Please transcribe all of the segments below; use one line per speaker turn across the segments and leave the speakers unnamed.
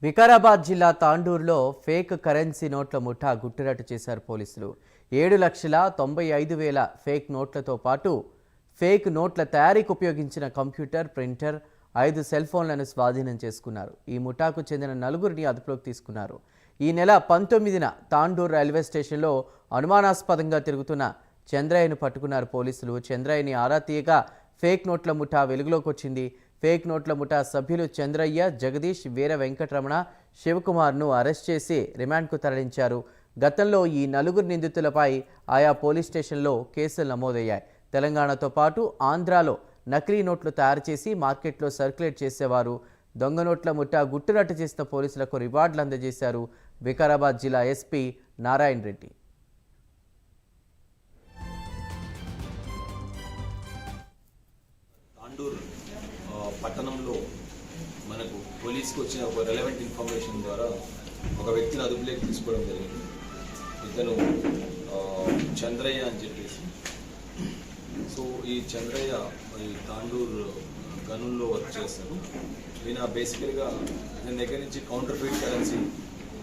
వికారాబాద్ జిల్లా తాండూరులో fake currency నోట్ల ముఠా గుట్టురట్టు చేశారు పోలీసులు. 7,95,000 ఫేక్ నోట్లతో పాటు ఫేక్ నోట్ల తయారీకి ఉపయోగించిన కంప్యూటర్, ప్రింటర్, 5 సెల్ ఫోన్లను స్వాధీనం చేసుకున్నారు. ఈ ముఠాకు చెందిన నలుగురిని అదుపులోకి తీసుకున్నారు. ఈ నెల 19న తాండూరు రైల్వే స్టేషన్లో అనుమానాస్పదంగా తిరుగుతున్న చంద్రయ్యను పట్టుకున్నారు పోలీసులు. చంద్రయ్యని ఆరా తీయగా ఫేక్ నోట్ల ముఠా వెలుగులోకి వచ్చింది. ఫేక్ నోట్ల ముఠా సభ్యులు చంద్రయ్య, జగదీష్, వీర వెంకటరమణ, శివకుమార్ను అరెస్ట్ చేసి రిమాండ్కు తరలించారు. గతంలో ఈ నలుగురు నిందితులపై ఆయా పోలీస్ స్టేషన్లో కేసులు నమోదయ్యాయి. తెలంగాణతో పాటు ఆంధ్రాలో నకిలీ నోట్లు తయారు చేసి మార్కెట్లో సర్క్యులేట్ చేసేవారు. దొంగ నోట్ల ముఠా గుట్టురట్టు చేసిన పోలీసులకు రివార్డులు అందజేశారు వికారాబాద్ జిల్లా ఎస్పీ నారాయణ రెడ్డి.
పట్టణంలో మనకు పోలీస్కి వచ్చిన ఒక రెలవెంట్ ఇన్ఫర్మేషన్ ద్వారా ఒక వ్యక్తిని అదుపులోకి తీసుకోవడం జరిగింది. ఇతను చంద్రయ్య అని చెప్పేసి. సో ఈ చంద్రయ్య ఈ తాండూరు గనుల్లో వర్క్ చేస్తారు. ఈయన బేసికల్గా ఇతని దగ్గర నుంచి కౌంటర్ ఫీట్ కరెన్సీ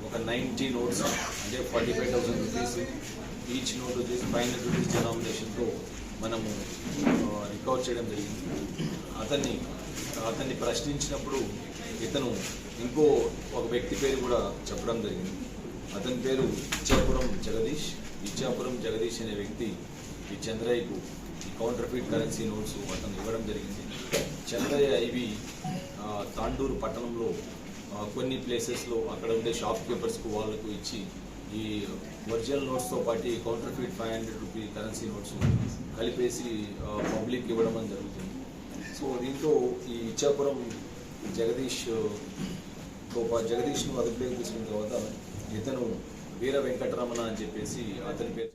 ఒక 90 నోట్స్ అంటే 45,000 రూపీస్ ఈచ్ నోట్ వచ్చేసి 500 రూపీస్ డినామినేషన్తో మనము రికవర్ చేయడం జరిగింది. అతన్ని ప్రశ్నించినప్పుడు ఇతను ఇంకో ఒక వ్యక్తి పేరు కూడా చెప్పడం జరిగింది. అతని పేరు ఇచ్చాపురం జగదీష్ అనే వ్యక్తి ఈ చంద్రయ్యకు ఈ కౌంటర్ ఫీట్ కరెన్సీ నోట్స్ అతను ఇవ్వడం జరిగింది. చంద్రయ్య ఇవి తాండూరు పట్టణంలో కొన్ని ప్లేసెస్లో అక్కడ ఉండే షాప్ కీపర్స్కు వాళ్ళకు ఇచ్చి ఈ ఒరిజినల్ నోట్స్తో పాటు counter feet 500 rupee currency notes కలిపేసి పబ్లిక్ ఇవ్వడం అని జరుగుతుంది. సో దీంతో ఈ ఇచ్చాపురం జగదీష్ను అదుపులోకి తీసుకున్న తర్వాత ఇతను వీర వెంకటరమణ అని చెప్పేసి అతని పేరు